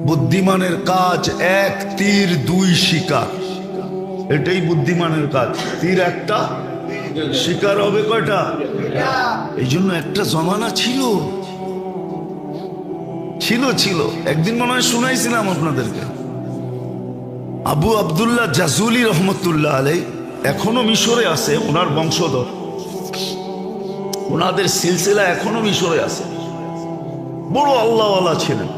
বুদ্ধিমানের কাজ এক তীর দুই শিকার, এটাই বুদ্ধিমানের কাজ। তীর একটা, শিকার হবে কয়টা? এই জন্য একটা জমানা ছিল ছিল ছিল একদিন মনে হয় শুনাইছিলাম আপনাদেরকে, আবু আব্দুল্লাহ জাজুলি রহমতুল্লাহ আলাই এখনো মিশরে আছে, ওনার বংশধর, ওনাদের সিলসিলা এখনো মিশরে আছে। বড় আল্লাহওয়ালা ছিলেন।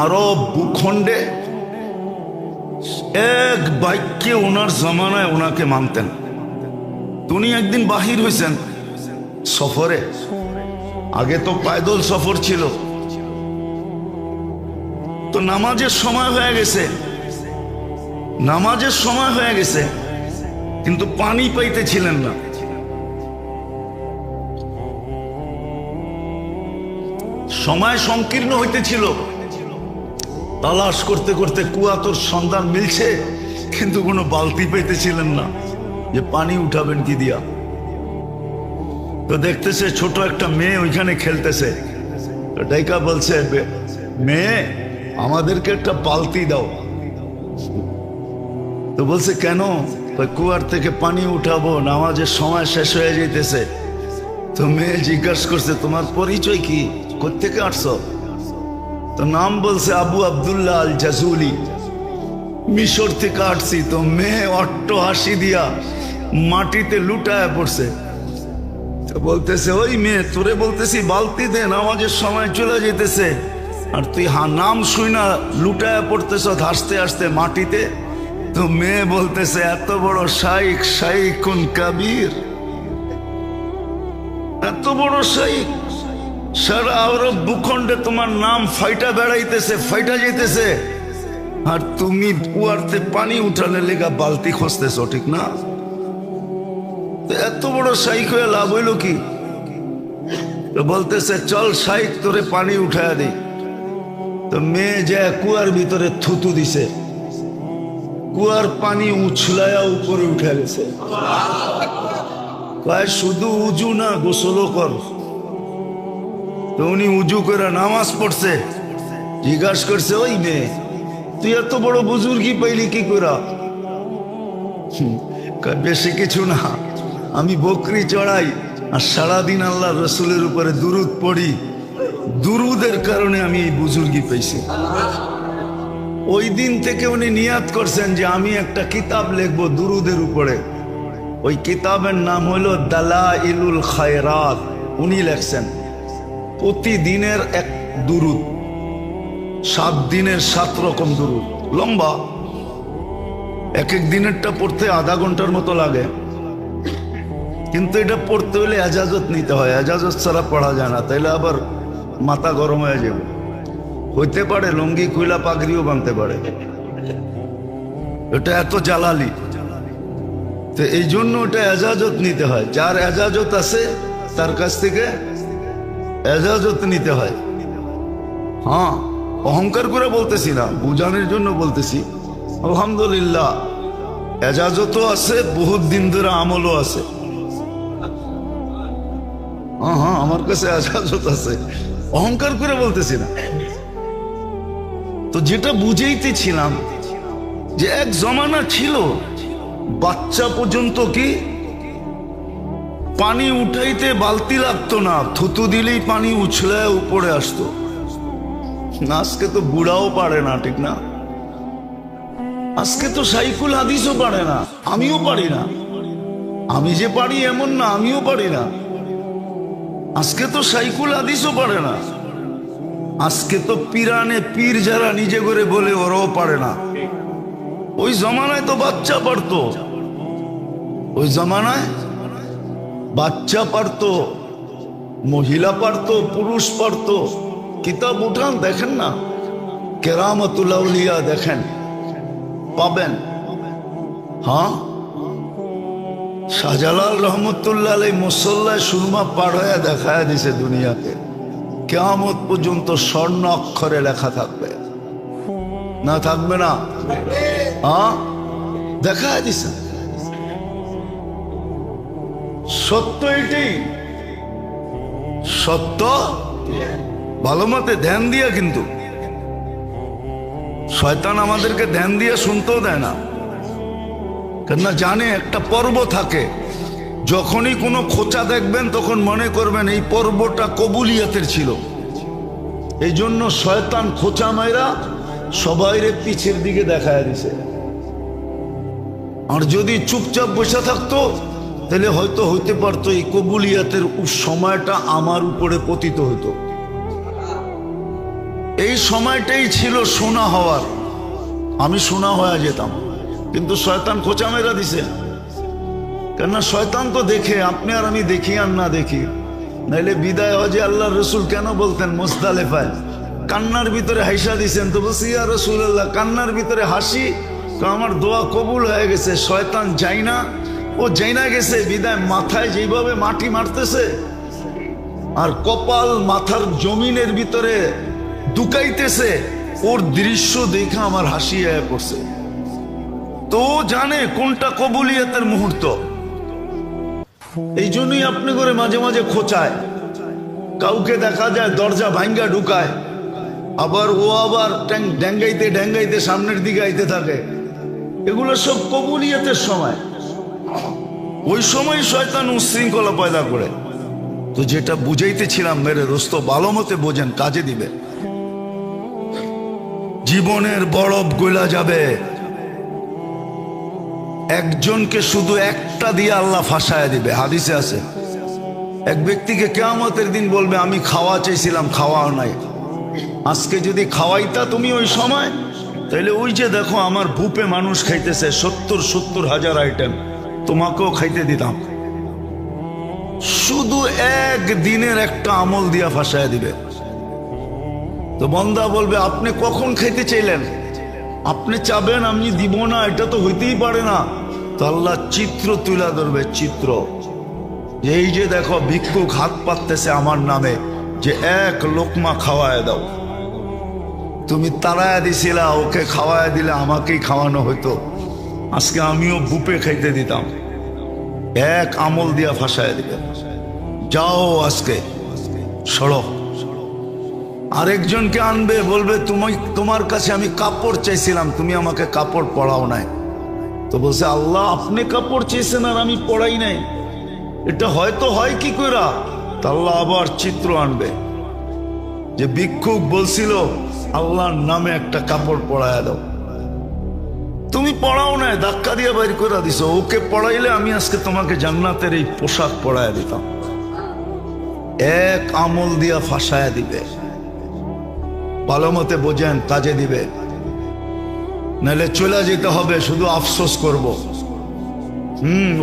আরব ভূখণ্ডে এক বাক্যে ওনার জমানায় ওনাকে মানতেন। উনি একদিন বাহির হয়েছেন সফরে, আগে তো পায়দল সফর ছিল, তো নামাজের সময় হয়ে গেছে, নামাজের সময় হয়ে গেছে, কিন্তু পানি পাইতেছিলেন না। সময় সংকীর্ণ হইতেছিল, তালাশ করতে করতে কুয়াতোর সন্ধান মিলছে, কিন্তু কোনো বালতি পাইতেছিলেন না যে পানি উঠাবেন কি দিয়া। তো দেখতেছে ছোট একটা মেয়ে ওইখানে খেলতেছে, তো ডাইকা বলছে, মেয়ে আমাদেরকে একটা বালতি দাও। তো বলছে কেন? কুয়ার থেকে পানি উঠাবো, নামাজের সময় শেষ হয়ে যাইতেছে। তো মেয়ে জিজ্ঞাসা করছে, তোমার পরিচয় কি, কোত্থেকে আসছো? তো নাম বলছে আবু আব্দুল্লাহ আল জাজুলি, মিশর থেকে আসছি। তো মেয়ে অট্ট হাসি দিয়া মাটিতে লুটায় পড়ছে। তো বলতেছে, ওই মেয়ে, তোরে বলতেছি বালতি দে, নামাজের সময় চলে যেতেছে, আর তুই নাম শুই না লুটায় পড়তেছ হাসতে হাসতে মাটিতে। তো মেয়ে বলতেছে, এত বড় শাইখ, শাইখুন কাবীর, এত বড় শাইখ, সারা আরব ভূখণ্ডে তোমার নাম ফাইটা বেড়াইতেছে, ফাইটা যেতেছে, আর তুমি কুয়ারতে পানি উঠালে লেগা বালতি খুঁজতেছ, ঠিক না? এত বড় শাইখ হয়ে লাভ হইল কি? তো বলতেছে, চল শাইখ তোরে পানি উঠায় দিই। তো মেয়ে যায় কুয়ার ভিতরে থুতু দিছে, কুয়ার পানি উছলায়া উপরে উঠে গেছে। কয় শুধু উজু না, গোসলও কর। তো উনি উজু করে নামাজ পড়ছে। জিজ্ঞাসা করছে, ওই মেয়ে, তুই এত বড় বুজুর্গি পাইলি কি করা? বেশি কিছু না, আমি বকরি চড়াই আর সারাদিন আল্লাহ রসুলের উপরে দুরুদ পড়ি, দুরুদের কারণে আমি এই বুজুর্গি পাইছি। ওই দিন থেকে উনি নিয়াত করছেন যে আমি একটা কিতাব লিখবো দুরুদের উপরে। ওই কিতাবের নাম হলো দালাইলুল খায়রাত। উনি লেখছেন প্রতিদিনের এক দুরুদ, 7 দিনের 7 রকম দুরুদ, লম্বা। এক এক দিনেরটা পড়তে আধা ঘন্টার মতো লাগে, কিন্তু এটা পড়তে হলে এজাজত নিতে হয়, এজাজত ছাড়া পড়া যায় না, তাইলে আবার মাথা গরম হয়ে যাবে। হইতে পারে লুঙ্গি খুইলা পাগড়িও বানতে পারে, এটা এত জালালি। তো এই জন্য ওটা এজাজত নিতে হয়, যার এজাজত আছে তার কাছ থেকে এজাজত নিতে হয়। হ্যাঁ, অহংকার করে বলতেছি না, বুঝানোর জন্য বলতেছি। আলহামদুলিল্লাহ এজাজতও আছে, বহুত দিন ধরে আমলও আছে। হ্যাঁ হ্যাঁ, আমার কাছে এজাজত আছে, অহংকার করে বলতেছি না। তো যেটা বুঝাইতেছিলাম যে এক জমানা ছিল বাচ্চা পর্যন্ত কি পানি উঠাইতে বালতি লাগতো না, থুতু দিলেই পানি উছলে উপরে আসতো। আজকে তো বুড়াও পারে না, ঠিক না? আজকে তো সাইকুল হাদিসও পারে না, আমিও পারি না। আমি যে পারি এমন না, আমিও পারি না। আজকে তো সাইকুল হাদিসও পারে না। আজকে তো পিরানে পীর যারা নিজে করে বলে ওরাও পারে না। ওই জমানায় তো বাচ্চা পারতো, ওই জমানায় বাচ্চা পারতো, মহিলা পারতো, পুরুষ পারতো। কিতাব উঠান, দেখেন না, কেরামতুল আউলিয়া দেখেন, পাবেন। হ্যাঁ, শাহজালাল রহমতুল্লাহ আলাই মুসল্লায় সুরমা পার হয়ে দেখায় দিছে দুনিয়াকে, কিয়ামত পর্যন্ত স্বর্ণ অক্ষরে লেখা থাকবে, না থাকবে না? হ্যাঁ, দেখায় দিছে। সত্য এটাই, সত্য। ভালো মতে ধ্যান দিয়া কিন্তু শয়তান আমাদেরকে ধ্যান দিয়ে শুনতেও দেয় না, কেননা জানে একটা পর্ব থাকে। যখনই কোনো খোঁচা দেখবেন তখন মনে করবেন এই পর্বটা কবুলিয়াতের ছিল। এই জন্য শয়তান খোঁচা মাইরা সবাইরে পিছের দিকে দেখায় দিছে। আর যদি চুপচাপ বসে থাকতো তাহলে হয়তো হইতে পারতো এই কবুলিয়াতের সময়টা আমার উপরে পতিত হতো। এই সময়টাই ছিল সোনা হওয়ার, আমি সোনা হয়ে যেতাম, কিন্তু শয়তান খোঁচা মেরা দিছে। কেননা শয়তান তো দেখে, আপনি আর আমি দেখি আর না দেখি। নাইলে বিদায় হজে আল্লাহর রসুল কেন বলতেন মুজদালিফায় কান্নার ভিতরে হাসা দিছেন? তো বলছি ইয়া রাসূলুল্লাহ, কান্নার ভিতরে হাসি তো আমার দোয়া কবুল হয়ে গেছে। শয়তান যাই না, ও যাইনা গেছে বিদায় মাথায় যেভাবে মাটি মারতেছে আর কপাল মাথার জমিনের ভিতরে দুকাইতেছে, ওর দৃশ্য দেখে আমার হাসি আয়া পড়ছে। তো জানে কোনটা কবুলিয়াতের মুহূর্ত। এই জন্যই আপনি করে মাঝে মাঝে খোঁচায়, কাউকে দেখা যায় দরজা ভাঙ্গা ঢুকায়, আবার ও আবার ড্যাঙ্গাইতে ড্যাঙ্গাইতে সামনের দিকে আইতে থাকে। এগুলো সব কবুলিয়াতের সময়। ওই সময় শয়তান উশৃঙ্খলা পয়দা করে। তো যেটা বুঝাইতেছিলাম মেরে দোস্ত, ভালো মতে বোঝেন, কাজে দিবে। জীবনের বরফ গলা যাবে, একজনকে শুধু একটা দিয়ে আল্লাহ ফাঁসায় দিবে। হাদিসে আছে, এক ব্যক্তিকে কিয়ামতের দিন বলবে আমি খাওয়া চাইছিলাম, খাওয়াও নাই। আজকে যদি খাওয়াইতা তুমি ওই সময়, তাহলে ওই যে দেখো আমার বুপে মানুষ খাইতেছে 70 হাজার আইটেম, তোমাকেও খাইতে দিতাম। শুধু এক দিনের একটা আমল দিয়া ফাঁসায় দিবে। তো বন্দা বলবে আপনি কখন খাইতে চাইলেন? আপনি চাবেন আমি দিব না, এটা তো হইতেই পারে না। তো আল্লাহ চিত্র তুলা ধরবে, চিত্র। এই যে দেখো ভিক্ষুক হাত পাততেছে আমার নামে, যে এক লোকমা খাওয়ায় দাও। তুমি তাড়ায় দিছিলা, ওকে খাওয়ায় দিলে আমাকেই খাওয়ানো হইতো, আজকে আমিও বুপে খাইতে দিতাম। এক আমল দিয়া ফাঁসায় দিবে, যাও আজকে সড়ক। আরেকজনকে আনবে, বলবে তোমার কাছে আমি কাপড় চাইছিলাম, তুমি আমাকে কাপড় পরাও নাই। তো বলছে আল্লাহ আপনি কাপড় চেয়েছেন আর আমি পরাই নাই, এটা হয়তো হয় কি কইরা? তা আল্লাহ আবার চিত্র আনবে, যে ভিক্ষুক বলছিল আল্লাহর নামে একটা কাপড় পরায়া দাও, তুমি পড়াও নাই, ধাক্কা দিয়ে বাইর করে দিছো। ওকে পড়াইলে আমি আজকে তোমাকে জান্নাতের এই পোশাক পরায়া দিতাম। এক আমল দিয়া ফাঁসায়া দিবে। ভালো মতে বোঝেন, কাজে দিবে, নাহলে চলে যেতে হবে, শুধু আফসোস করব।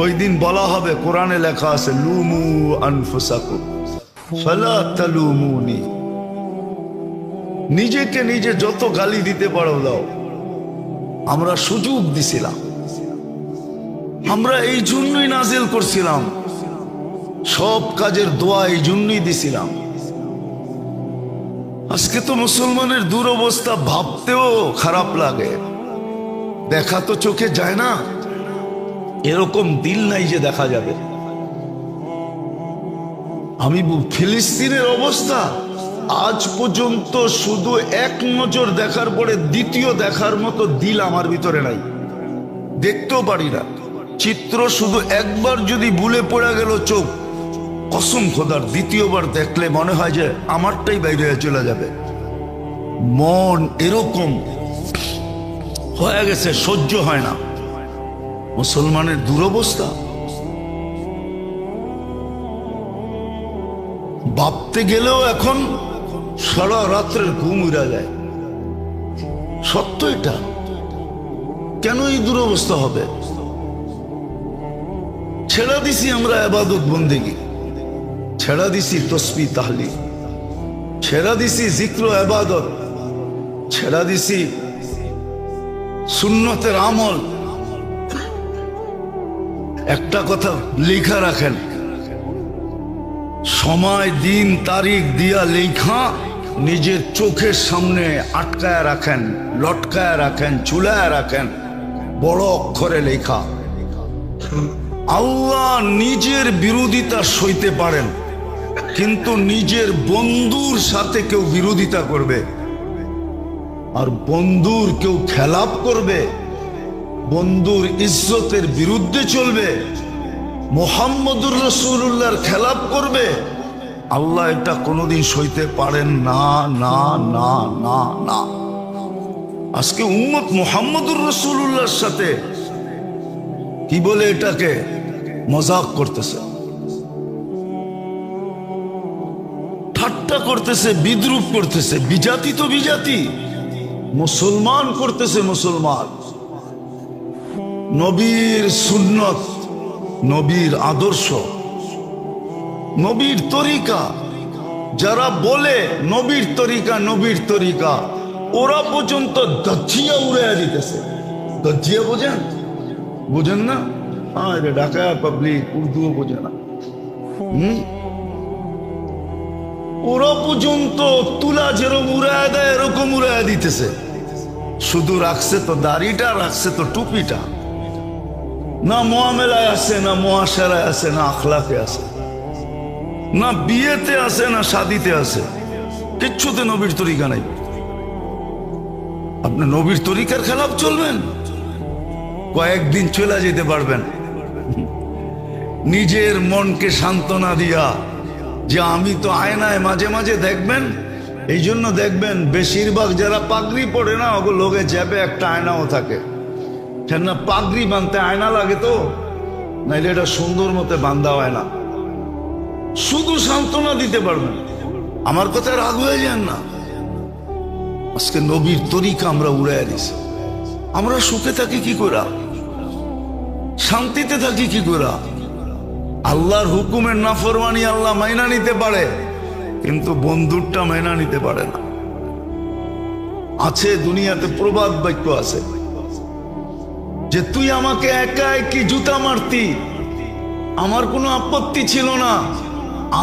ওই দিন বলা হবে, কোরআনে লেখা আছে লুমু আনফুসাকুম ফালা তালুমুনি। নিজেকে নিজে যত গালি দিতে পারো দাও। আমরা সুযোগ দিছিলাম, আমরা এই জন্যই নাজিল করছিলাম, সব কাজের দোয়া এই জন্যই দিছিলাম। আজকে তো মুসলমানের দুরবস্থা ভাবতেও খারাপ লাগে। দেখা তো চোখে যায় না, এরকম দিল নাই যে দেখা যাবে। আমি ফিলিস্তিনের অবস্থা আজ পর্যন্ত শুধু এক নজর দেখার পরে দ্বিতীয় দেখার মতো দিল আমার ভিতরে নাই, দেখতেও পারি না। চিত্র শুধু একবার যদি ভুলে পড়ে গেল চোখ, কসম খোদার দ্বিতীয়বার দেখলে মনে হয় যে আমারটাই বাইরে হয়ে চলে যাবে। মন এরকম হয়ে গেছে, সহ্য হয় না। মুসলমানের দুরবস্থা ভাবতে গেলেও এখন সারা রাত্রের ঘুম উড়া যায়। সত্য এটা। কেন এই দুরবস্থা হবে? ছেড়া দিছি আমরা ইবাদত বন্দেগী, ছেড়া দিছি তসবিহ তাহলিল, ছেড়া দিছি জিক্র ইবাদত, ছেড়া দিছি সুন্নতের আমল। একটা কথা লেখা রাখেন, সময় দিন তারিখ দিয়া লেখা নিজের চোখের সামনে আটকায় রাখেন, লটকায় রাখেন, চুলায় রাখেন, বড় অক্ষরে লেখা। আল্লাহ নিজের বিরোধিতা সইতে পারেন, কিন্তু নিজের বন্ধুর সাথে কেউ বিরোধিতা করবে, আর বন্ধুর কেউ খেলাপ করবে, বন্ধুর ইজ্জতের বিরুদ্ধে চলবে, মুহাম্মদুর রাসূলুল্লাহর খেলাপ করবে, আল্লাহ এটা কোনোদিন সইতে পারেন না না না না না। আজকে উম্মত মুহাম্মদুর রাসূলুল্লাহর সাথে কি বলে এটাকে মজাক করতেছে, ঠাট্টা করতেছে, বিদ্রুপ করতেছে, বিজাতি তো বিজাতি, মুসলমান করতেছে মুসলমান। নবীর সুন্নত, নবীর আদর্শ, নবীর তরিকা যারা বলে নবীর তরিকা নবীর তরিকা, ওরা পর্যন্ত দজ্জিয়া উড়াইয়া দিতেছে। দজ্জিয়া বোঝেন? বোঝেন না? হ্যাঁ, এটা ঢাকা পাবলিক উর্দুও বোঝে না। ওরা পর্যন্ত তুলা যেরকম উড়াইয়া দেয় এরকম উড়াইয়া দিতেছে। শুধু রাখছে তো দাড়িটা, রাখছে তো টুপিটা, না মুআমেলায় আছে, না মুআশারায় আছে, না আখলাকে আছে, না বিয়েতে আছে, না শাদিতে আছে, কিচ্ছুতে নবীর তরিকা নাই। আপনি নবীর তরিকার খেলাফ চলবেন, কয়েকদিন চলে যেতে পারবেন নিজের মনকে সান্ত্বনা দিয়া যে আমি তো আয়নায় মাঝে মাঝে দেখবেন। এই জন্য দেখবেন বেশিরভাগ যারা পাগড়ি পড়ে না, ওগুলো লোকে জ্যাবে একটা আয়নাও থাকে, কেননা পাগড়ি বাঁধতে আয়না লাগে তো, নাইলে এটা সুন্দর মতো বান্ধা হয় না। শুধু সান্ত্বনা দিতে পারবেন, আমার কথায় রাগ হয়ে যান না। আজকে নবীর তরিকা আমরা উড়াইয়া দিছি। আমরা সুখে থাকি কি করে, শান্তিতে থাকি কি করে? আল্লাহর হুকুমের নাফরমানি আল্লাহ মাইনা নিতে পারে, কিন্তু বন্ধুরটা মাইনা নিতে পারে না। আছে দুনিয়াতে প্রবাদ বাক্য আছে যে তুই আমাকে একা একই জুতা মারতি, আমার কোনো আপত্তি ছিল না,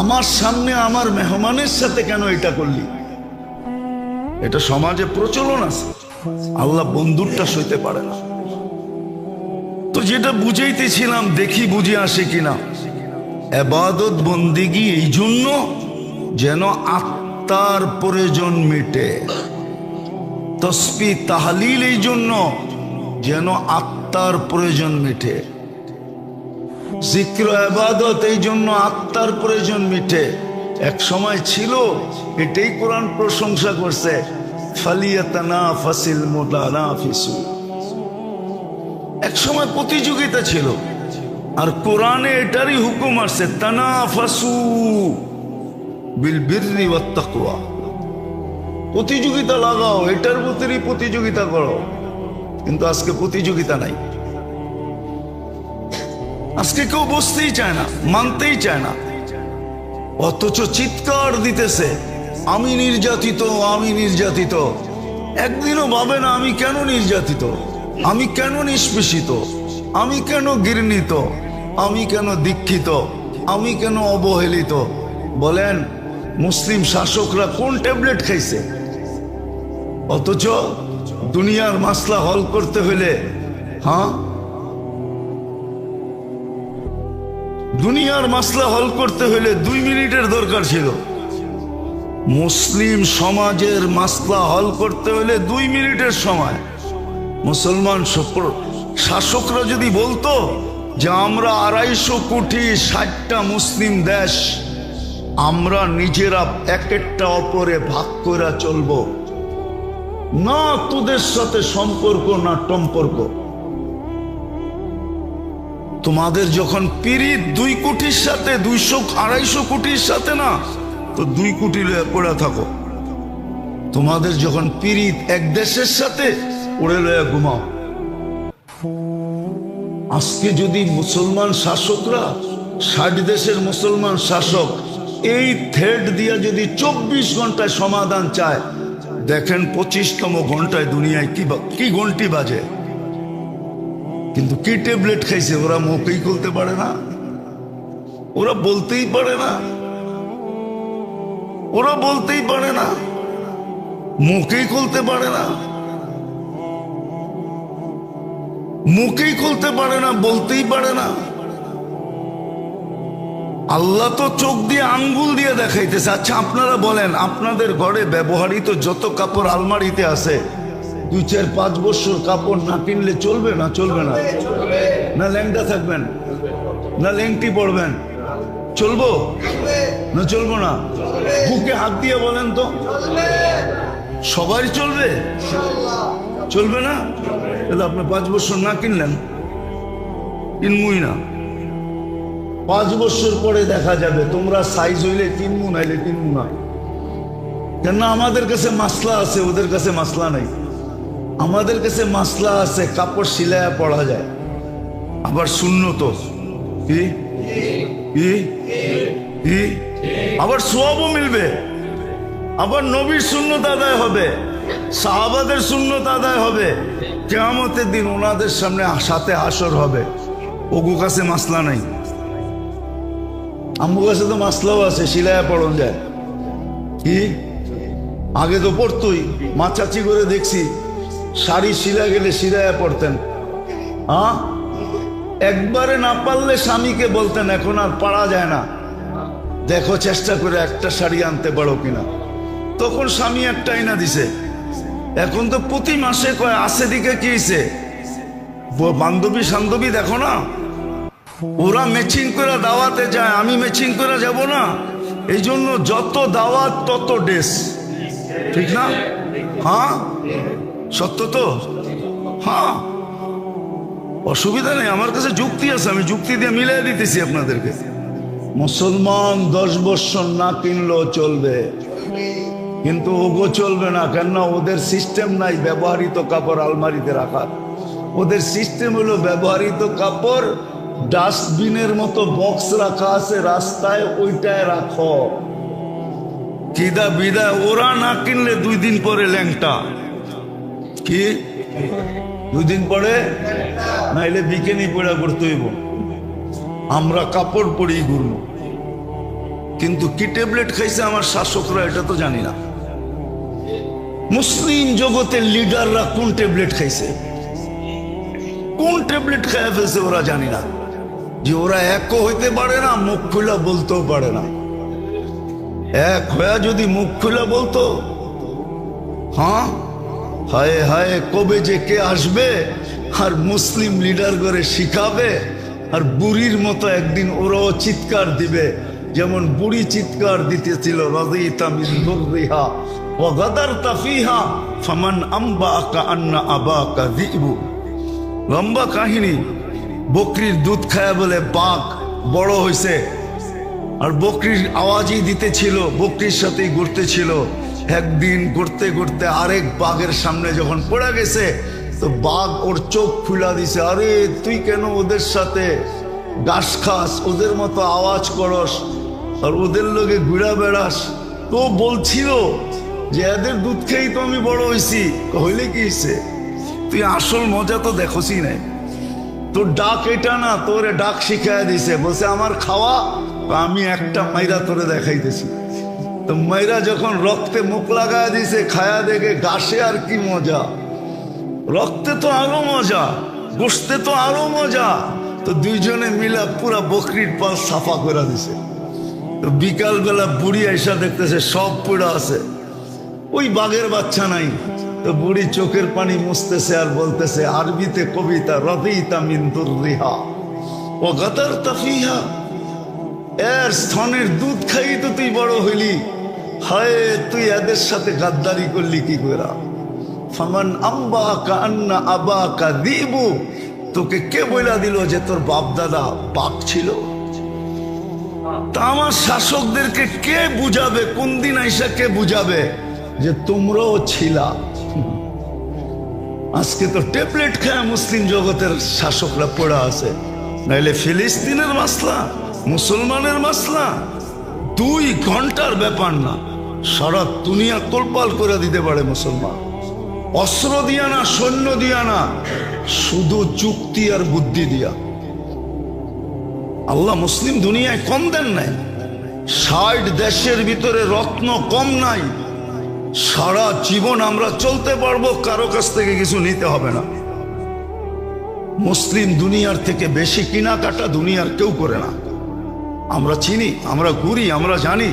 আমার সামনে আমার মেহমানের সাথে কেন এটা করলি? এটা সমাজে প্রচলন আছে। আল্লাহ বন্ধুরটা সইতে পারে না। তো যেটা বুঝাইতেছিলাম, দেখি বুঝে আসে কিনা। ইবাদত বন্দেগী এই জন্য যেন আত্মার প্রয়োজন মিটে, তাসবিহ তাহলিল এই জন্য যেন আত্মার প্রয়োজন মিটে, জিক্র ইবাদত এই জন্য আত্মার প্রয়োজন মিটে। এক সময় ছিল, এটাই কোরআন প্রশংসা করছে, ফালিয়াতানাফাসিল মুতানাফিসুন। এক সময় প্রতিযোগিতা ছিল, আর কোরআনে এটারই হুকুম আসছে, তানাফাসু বিল বিররি ওয়াত তাকওয়া। প্রতিযোগিতা লাগাও, এটার ভিতরেই প্রতিযোগিতা করো। কিন্তু আজকে প্রতিযোগিতা নাই। আজকে কেউ বসতেই চায় না, মানতেই চায় না, অথচ চিৎকার দিতেছে আমি নির্যাতিত, আমি নির্যাতিত। একদিনও ভাবে না আমি কেন নির্যাতিত, আমি কেন নিষ্পেষিত, আমি কেন ঘৃণিত, আমি কেন দীক্ষিত, আমি কেন অবহেলিত। বলেন মুসলিম শাসকরা কোন ট্যাবলেট খাইছে? অথচ দুনিয়ার মাসলা হল করতে হলে, হ্যাঁ, দুনিয়ার মাসলা হল করতে হলে 2 মিনিটের দরকার ছিল। মুসলিম সমাজের মাসলা হল করতে হলে 2 মিনিটের সময়। মুসলমান শাসকরা যদি বলতো যে আমরা 250 কোটি 60টা মুসলিম দেশ, আমরা নিজেরা এক একটা অপরে ভাগ করে চলবো, না তোদের সাথে সম্পর্ক না টম্পর্ক। তোমাদের যখন পিরিত 2 কোটির সাথে, 200-250 কোটির সাথে না, তো 2 কোটি লয়ে পড়ে থাকো। তোমাদের যখন পিরিত এক দেশের সাথে, ওরে লয়ে ঘুমাও। আজকে যদি মুসলমান শাসকরা, 60 দেশের মুসলমান শাসক এই থ্রেড দিয়া যদি 24 ঘন্টায় সমাধান চায়, দেখেন 25তম ঘন্টায় দুনিয়ায় কি ঘন্টি বাজে। কিন্তু কি ট্যাবলেট খাইছে, ওরা মুখেই খুলতে পারে না, ওরা বলতেই পারে না, ওরা বলতেই পারে না, মুখেই খুলতে পারে না, মুখেই খুলতে পারে না, বলতেই পারে না। আল্লাহ তো চোখ দিয়ে আঙ্গুল দিয়ে দেখাইতেছে। আচ্ছা আপনারা বলেন, আপনাদের ঘরে ব্যবহৃত যত কাপড় আলমারিতে আছে, 2-4-5 বছর কাপড় না কিনলে চলবে না? চলবে না? না ল্যাংটা থাকবেন, না ল্যাংটি পড়বেন? চলবো না চলবো না? বুকে হাত দিয়ে বলেন তো, সবাই চলবে? চলবে না? তাহলে আপনি 5 বছর না কিনলেন, কিনবই না। 5 বছর পরে দেখা যাবে তোমরা সাইজ হইলে কিনবো, নাইলে কিনবো না। কেন? আমাদের কাছে মাসলা আছে, ওদের কাছে মাসলা নাই। আমাদের কাছে মাসলা আছে, কাপড় সিলায়া পড়া যায়, আবার সুন্নত কি কি কি, আবার সওয়াবও মিলবে, আবার নবীর সুন্নত আদায় হবে, সাহাবাদের সুন্নত আদায় হবে। কিয়ামতের দিন ওনাদের সামনে সাথে হাসর হবে। ওগু কাছে মাসলা নাই, আম্মু কাছে তো মাসলাও আছে, সিলায়া পড়ন যায়। কি আগে তো পড়তোই, মা চাচি করে দেখছি শাড়ি সিলা গেলে সিলায়া পড়তেন। হ্যাঁ, একবারে না পারলে স্বামীকে বলতেন এখন আর পারা যায় না, দেখো চেষ্টা করে একটা শাড়ি আনতে পারো কিনা। তখন স্বামী একটাই না দিছে। এখন তো প্রতি মাসে কয় আসে দিকে কি হয়েছে, বান্ধবী সান্ধবী দেখো না, ওরা ম্যাচিং করে দাওয়াতে যায়, আমি ম্যাচিং করে যাব না। এই জন্য যত দাওয়াত তত ড্রেস, ঠিক না? হ্যাঁ সত্য তো? হ্যাঁ, অসুবিধা নেই, আমার কাছে যুক্তি আছে, আমি যুক্তি দিয়ে মিলাই দিতেছি আপনাদেরকে। মুসলমান 10 বছর না কিনলেও চলবে, কিন্তু ওগো চলবে না। কেননা ওদের সিস্টেম নাই ব্যবহৃত কাপড় আলমারিতে রাখার। ওদের সিস্টেম হলো ব্যবহৃত কাপড় ডাস্টবিনের মতো বক্স রাখা আছে রাস্তায়, ওইটায় রাখো। কিদা বিদা ওরা না কিনলে 2 দিন পরে ল্যাংটা। কি 2 দিন পরে? নাইলে বিকেনি পড়া করতে হইব। আমরা কাপড় পরেই ঘুরব, কিন্তু কি ট্যাবলেট খাইছে আমার শাসকরা এটা তো জানি না। মুসলিম জগতের লিডাররা কোন ট্যাবলেট খাইছে, কোন ট্যাবলেট খাইয়া ফেলছে ওরা জানি না। যে ওরা একও হইতে পারে না, মুখ খুলা বলতেও পারে না। এক হয়ে যদি মুখ খুলা বলতো, হ্যাঁ হায় হায় কবে যে কে আসবে আর মুসলিম লিডার করে শিখাবে, আর বুড়ির মতো একদিন ওরাও চিৎকার দিবে, যেমন বুড়ি চিৎকার দিতেছিল রাদিতা মিন দুররিহা ওয়া গাদারতা ফিহা ফামান আম্বাকা আন্না আবাকা যিবু। লম্বা কাহিনী। বকরির দুধ খায় বলে বাঘ বড় হয়েছে, আর বকরির আওয়াজই দিতেছিল, বকরির সাথেই ঘুরতেছিল। একদিন ঘুরতে ঘুরতে আরেক বাঘের সামনে যখন পড়ে গেছে, তো বাঘ ওর চোখ খুলা দিছে, আরে তুই কেন ওদের সাথে ঘাস খাস, ওদের মতো আওয়াজ করস, আর ওদের লোকে ঘুরা বেড়াস। তো বলছিল যে এদের দুধ খেয়েই তো আমি বড় হয়েছি। হইলে কি হয়েছে, তুই আসল মজা তো দেখোসই নাই। তোর ডাক এটা না, তোরে ডাক শিখাইয়া দিছে। বলছে আমার খাওয়া, আমি একটা মাইরা তোরে দেখাইতেছি। তো মাইরা যখন রক্তে মুখ লাগায় দিছে, খায়া দেখে ঘাসে আর কি মজা, রক্তে তো আরো মজা, গোশতে তো আরো মজা। তো দুইজনে মিলা পুরা বকরির পাল সাফা করে দিছে। তো বিকাল বেলা বুড়ি আইসা দেখতেছে সব পুরা আছে, ওই বাঘের বাচ্চা নাই। তো বুড়ি চোখের পানি মুছতেছে আর বলতেছে আরবিতে কবিতা, রাদিতা মিন দুররিহা ওয়া গাদারতা ফিহা। এর স্তনের দুধ খাই তো তুই বড় হইলি, হায় তুই এদের সাথে গাদ্দারি করলি কি করে? ফামান আম্বাকা আন্না আবাকা যিবু। তোকে কে বইলা দিল যে তোর বাপ দাদা বাঘ ছিল? তা আমার শাসকদেরকে কে বুঝাবে, কোন দিন আইসা কে বুঝাবে যে তোমরাও ছিলা? আজকে তো ট্যাবলেট খায় মুসলিম জগতের শাসকরা পড়া আছে, নাইলে ফিলিস্তিনের মাসলা, মুসলমানের মাসলা 2 ঘন্টার ব্যাপার না, সারা দুনিয়া তোলপাল করে দিতে পারে মুসলমান। অস্ত্র দিয়া না, সৈন্য দিয়া না, শুধু যুক্তি আর বুদ্ধি দিয়া। আল্লাহ মুসলিম দুনিয়ায় কম দেন নাই। 60 দেশের ভিতরে রত্ন কম নাই। সারা জীবন আমরা চলতে পারবো, কারো কাছ থেকে কিছু নিতে হবে না। মুসলিম দুনিয়ার থেকে বেশি কেনাকাটা দুনিয়ার কেউ করে না। আমরা চিনি, আমরা ঘুরি, আমরা জানি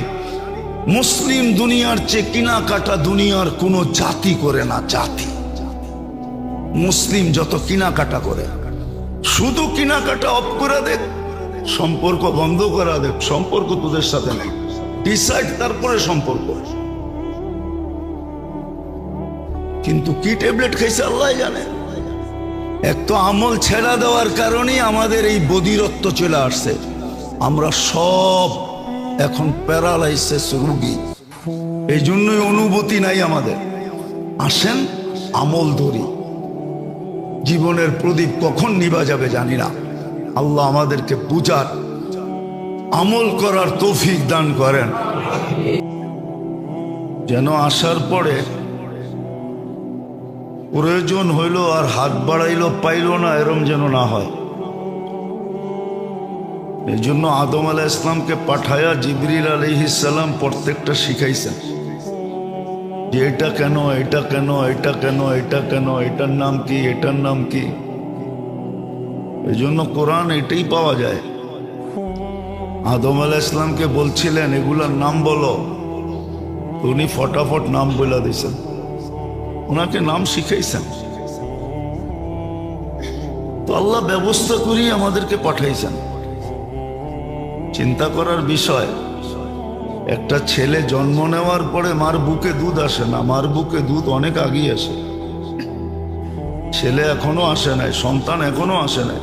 মুসলিম দুনিয়ার চেয়ে কেনাকাটা দুনিয়ার কোনো জাতি করে না। জাতি মুসলিম যত কেনাকাটা করে, শুধু কেনাকাটা অফ করে দেখ, সম্পর্ক বন্ধ করা দেখ, সম্পর্ক তোদের সাথে নেই, ডিসাইড তারপরে সম্পর্ক। কিন্তু কি ট্যাবলেট খাইছে আল্লাহ জানে। এক তো আমল ছেড়া দেওয়ার কারণেই আমাদের এই বধিরত্ব চলে আসছে। আমরা সব এখন প্যারালাইসিস রোগী, এই জন্যই অনুভূতি নাই আমাদের। আসেন আমল ধরি, জীবনের প্রদীপ কখন নিভা যাবে জানি না। আল্লাহ আমাদেরকে বুঝার, আমল করার তৌফিক দান করেন, যেন আসার পরে প্রয়োজন হইল আর হাত বাড়াইলো পাইল না, এরম যেন না হয়। এই জন্য আদম আলাইহিস সালামকে পাঠায়া জিবরিল আলাইহিস সালাম প্রত্যেকটা শিখাইছেন যে এটা কেন, এটা কেন, এটা কেন, এটা কেন, এটার নাম কি, এটার নাম কি। এই জন্য কোরআন এটাই পাওয়া যায়। আদম আলাইহিস সালামকে বলছিলেন এগুলার নাম বলো, উনি ফটাফট নাম বলে দিয়েছেন, ওনাকে নাম শিখাইছেন। তো আল্লাহ ব্যবস্থা করি আমাদেরকে পাঠাইছেন। চিন্তা করার বিষয়, একটা ছেলে জন্ম নেওয়ার পরে মার বুকে দুধ আসে না, মার বুকে দুধ অনেক আগেই আসে। ছেলে এখনো আসে নাই, সন্তান এখনো আসে নাই,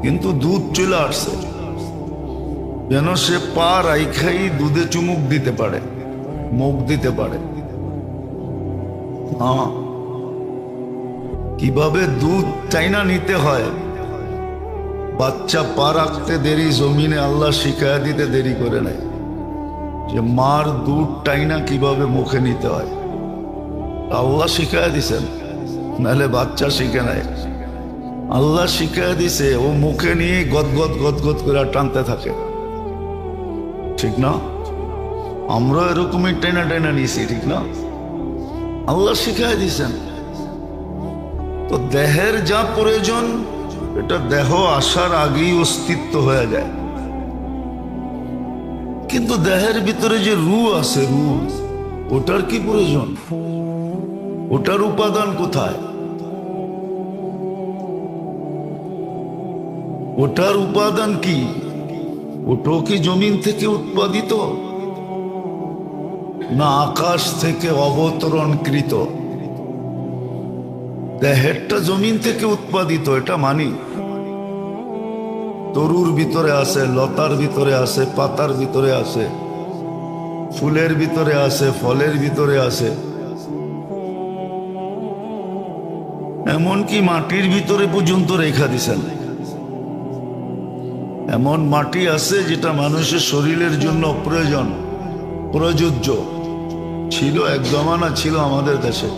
কিন্তু দুধ চলে আসছে, যেন সে পা রাইখাই দুধে চুমুক দিতে পারে, মুখ দিতে পারে। কিভাবে দুধ চাইনা নিতে হয়, বাচ্চা পা রাখতে দেরি, জমিনে আল্লাহ শিখায়া দিতে দেরি করে নেয় যে মার দুধ টাইনা কিভাবে মুখে নিতে হয়। আল্লাহ শিখায়া দিছেন, নাহলে বাচ্চা শিখে নেয়। আল্লাহ শিখায়া দিছে, ও মুখে নিয়ে গদগদ গদগদ করে টানতে থাকে, ঠিক না? আমরা এরকমই টাইনা টাইনা নিয়েছি, ঠিক না? আল্লাহ শিখায়া দিছেন। তো দেহের যা প্রয়োজন, এটা দেহ আসার আগেই অস্তিত্ব হয়ে যায়। কিন্তু দেহের ভিতরে যে রূহ আছে, রূহ, ওটার কি প্রয়োজন? ওটার উপাদান কোথায়? ওটার উপাদান কি? ওটাও কি জমিন থেকে উৎপাদিত, না আকাশ থেকে অবতরণকৃত? দেহেরটা জমিন থেকে উৎপাদিত, এটা মানি। তরুর ভিতরে আছে, লতার ভিতরে আছে, পাতার ভিতরে আছে, ফুলের ভিতরে আছে, ফলের ভিতরে আছে, এমনকি মাটির ভিতরে পর্যন্ত রেখা দিছেন। এমন মাটি আছে যেটা মানুষের শরীরের জন্য প্রয়োজন, প্রযোজ্য ছিল, এক জমানা ছিল আমাদের দেশে।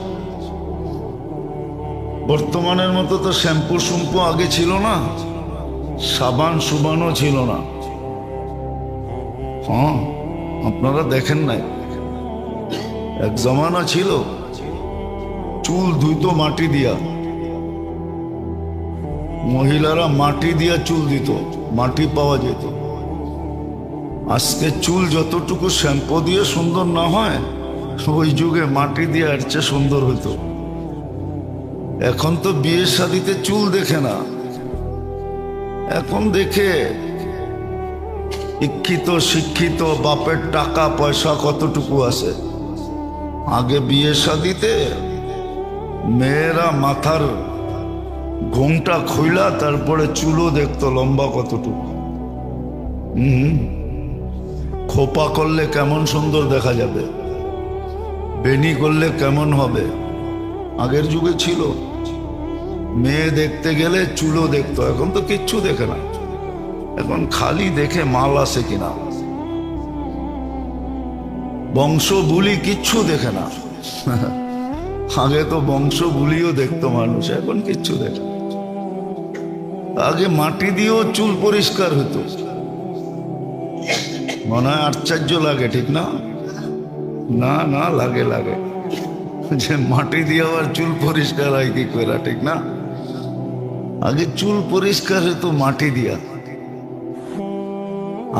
বর্তমানের মতো তো শ্যাম্পু শুম্পু আগে ছিল না, সাবান সুবানও ছিল না। হ্যাঁ, আপনারা দেখেন নাই, এক জমানা ছিল চুল ধুইতো মাটি দিয়া, মহিলারা মাটি দিয়া চুল দিত, মাটি পাওয়া যেত। আজকে চুল যতটুকু শ্যাম্পু দিয়ে সুন্দর না হয়, ওই যুগে মাটি দিয়ে এর চেয়ে সুন্দর হইতো। এখন তো বিয়ে শাদিতে চুল দেখে না, এখন দেখে শিক্ষিত শিক্ষিত বাপের টাকা পয়সা কতটুকু আছে। আগে বিয়ে শাদিতে মেয়েরা মাথার ঘোমটা খুইলা তারপরে চুলও দেখতো লম্বা কতটুকু। খোপা করলে কেমন সুন্দর দেখা যাবে, বেনি করলে কেমন হবে, আগের যুগে ছিল। মেয়ে দেখতে গেলে চুলও দেখতো, এখন তো কিচ্ছু দেখে না, এখন খালি দেখে মাল আছে কিনা, বংশ বুলি কিচ্ছু দেখে না। আগে তো বংশ বুলিও দেখতো মানুষ, এখন কিচ্ছু দেখে না। আগে মাটি দিয়েও চুল পরিষ্কার হতো, মনে হয় আশ্চর্য লাগে, ঠিক না? না না, লাগে লাগে, যে মাটি দিয়ে আবার চুল পরিষ্কার হয় কি করে, ঠিক না? আগে চুল পরিষ্কার হইতো মাটি দিয়া,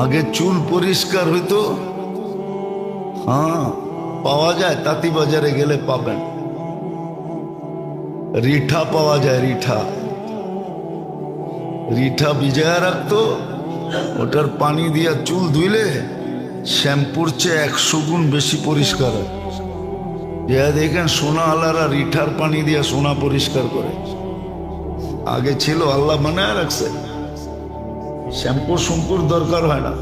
আগে চুল পরিষ্কার হইতো। হ্যাঁ, পাওয়া যায়, তাঁতি বাজারে গেলে পাবেন। রিঠা পাওয়া যায়, রিঠা। রিঠা ভিজায়া রাখতো, ওটার পানি দিয়া চুল ধুইলে শ্যাম্পুর চেয়ে 100 গুণ বেশি পরিষ্কার হয়। যা দেখেন সোনা আলারা রিঠার পানি দিয়া সোনা পরিষ্কার করে। আগে ছিল, আল্লাহ বানায় রাখছে, শ্যাম্পু শ্যাম্পুর দরকার হয় না।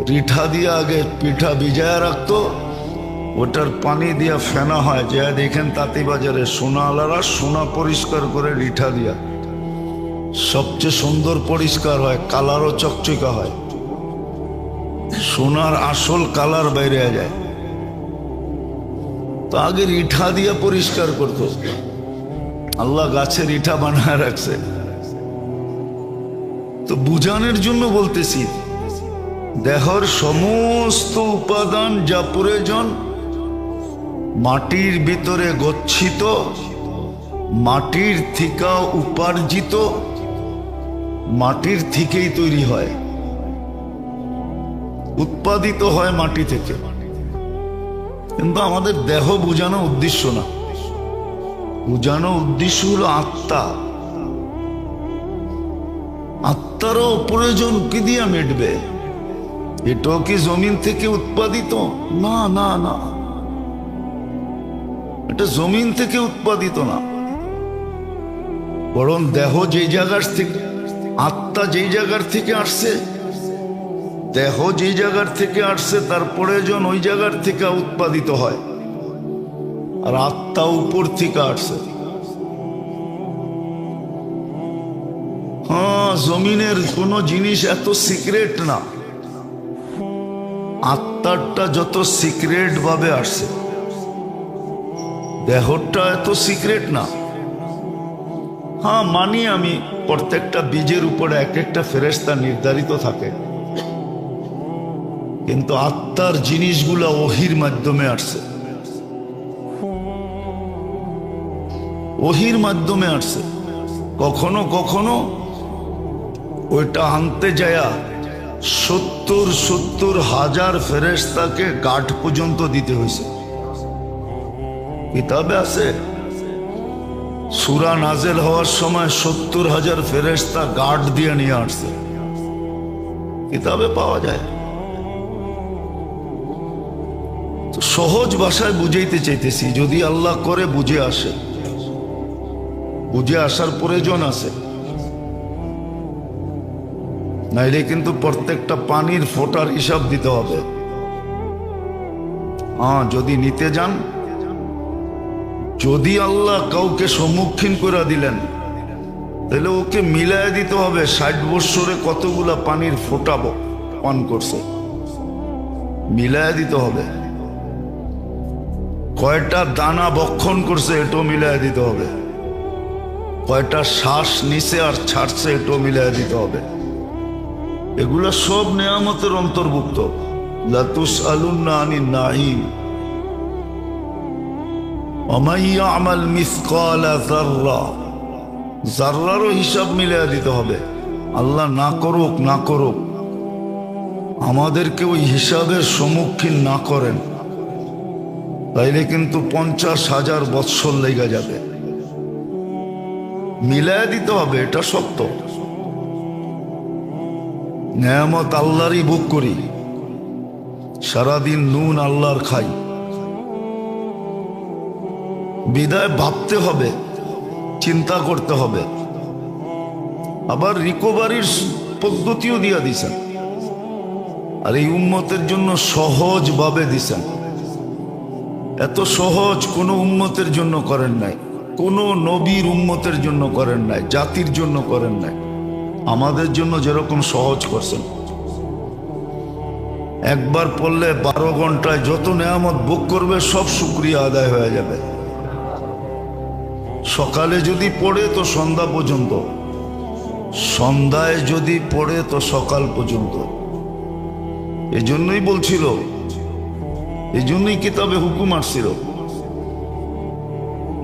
রিঠা দিয়া আগে পিঠা ভিজায়া রাখতো, ওটার পানি দিয়া ফেনা হয়। যা দেখেন তাঁতিবাজারে সোনা আলারা সোনা পরিষ্কার করে রিঠা দিয়া, সবচেয়ে সুন্দর পরিষ্কার হয়, কালারও চকচকা হয়, সোনার আসল কালার বাইরে যায়। তো আগে রিঠা দিয়া পরিষ্কার করতো। আল্লাহ গাছে রিঠা বানায় রাখছে। তো বুঝানোর জন্য বলতেছি, দেহর সমস্ত উপাদান যা প্রয়োজন মাটির ভিতরে গচ্ছিত, মাটির থেকে উপার্জিত, মাটির থেকেই তৈরি হয়, উৎপাদিত হয় মাটি থেকে। কিন্তু আমাদের দেহ বোঝানো উদ্দেশ্য না, বোঝানো উদ্দেশ্য হলো আত্মা। আত্মারও প্রয়োজন কি দিয়া মিটবে? এটাও কি জমিন থেকে উৎপাদিত? না না না, এটা জমিন থেকে উৎপাদিত না। বরং দেহ যেই জায়গার থেকে, আত্মা যেই জায়গার থেকে আসছে, দেহ যেই জায়গার থেকে আসছে তার প্রয়োজন ওই জায়গার থেকে উৎপাদিত হয়। আর আত্মা উপর থেকে আসছে। হ্যাঁ, জমিনের কোনো জিনিস এত সিক্রেট না, আত্মারটা যত সিক্রেট ভাবে আসছে, দেহটা এত সিক্রেট না। হ্যাঁ মানি আমি, প্রত্যেকটা বীজের উপরে এক একটা ফেরেশতা নির্ধারিত থাকে, কিন্তু আত্মার জিনিসগুলা ওহির মাধ্যমে আসছে, ওহির মাধ্যমে আসছে। কখনো কখনো ওইটা আনতে যায়া 70,000 ফেরেশতাকে গার্ড পর্যন্ত দিতে হয়েছে। কিতাবে আছে, সূরা নাজেল হওয়ার সময় 70,000 ফেরেশতা গার্ড দিয়ে নিয়ে আসছে, কিতাবে পাওয়া যায়। তো সহজ ভাষায় বুঝাইতে চাইতেছি, যদি আল্লাহ করে বুঝে আসে, বুঝে আসার প্রয়োজন আছে, নাইলে কিন্তু প্রত্যেকটা পানির ফোঁটার হিসাব দিতে হবে। হ্যাঁ, যদি নিতে যান, যদি আল্লাহ কাউকে সম্মুখীন করে দিলেন, তাহলে ওকে মিলায় দিতে হবে 60 বৎসরে কতগুলা পানির ফোঁটা পান করছে, মিলায় দিতে হবে। কয়টা দানা বক্ষণ করছে এটাও মিলায় দিতে হবে, কয়টা শ্বাস নিছে আর ছাড়ছে এটাও মিলায় দিতে হবে। এগুলা সব নেয়ামতের অন্তর্ভুক্ত। লা তুসআলুন্না আনিন নাঈম ওয়া মান ইয়া'মাল মিসকালা যাররা, যাররারও হিসাব মিলিয়ে দিতে হবে। আল্লাহ না করুক না করুক, আমাদেরকে ওই হিসাবের সম্মুখীন না করেন, তাইলে কিন্তু 50,000 বৎসর লেগে যাবে। মিলায় দিতে হবে, এটা সত্য। নেয়ামত আল্লাহরই ভোগ করি, সারাদিন নুন আল্লাহর খাই, বিদায় ভাবতে হবে, চিন্তা করতে হবে। আবার রিকভারির পদ্ধতিও দিয়া দিছেন, আর এই উম্মতের জন্য সহজ ভাবে দিছেন। এত সহজ কোন উম্মতের জন্য করেন নাই, কোন নবীর উম্মতের জন্য করেন নাই, জাতির জন্য করেন নাই। আমাদের জন্য যেরকম সহজ করছেন, একবার পড়লে 12 ঘন্টায় যত নেয়ামত ভোগ করবে সব শুকরিয়া আদায় হয়ে যাবে। সকালে যদি পড়ে তো সন্ধ্যা পর্যন্ত, সন্ধ্যায় যদি পড়ে তো সকাল পর্যন্ত। এজন্যই বলছিল, এজন্যই কিতাবে হুকুম আসছিল,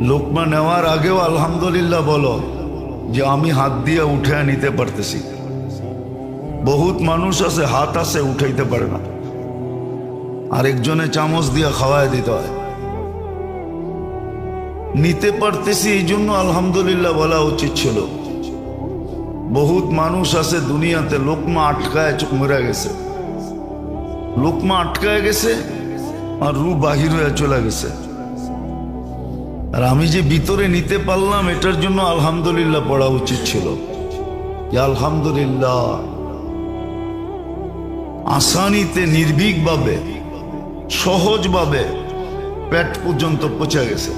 লোকমা নেওয়ার আগেও আলহামদুলিল্লাহ বলো যে আমি হাত দিয়ে উঠে নিতে পারতেছি। বহুত মানুষ আছে হাত আছে উঠাইতে পারে না, আরেকজনে চামচ দিয়ে খাওয়ায় দিতে হয়। নিতে পারতেছি, এই জন্য আলহামদুলিল্লাহ বলা উচিত ছিল। বহুত মানুষ আছে দুনিয়াতে লোকমা আটকায় মরে গেছে, লোকমা আটকায় গেছে আর রু বাহির হয়ে চলে গেছে। আর আমি যে ভিতরে নিতে পারলাম এটার জন্য আলহামদুলিল্লাহ পড়া উচিত ছিল। আলহামদুলিল্লাহ আসানিতে নির্ভীকভাবে সহজভাবে পেট পর্যন্ত পৌঁছে গেছে।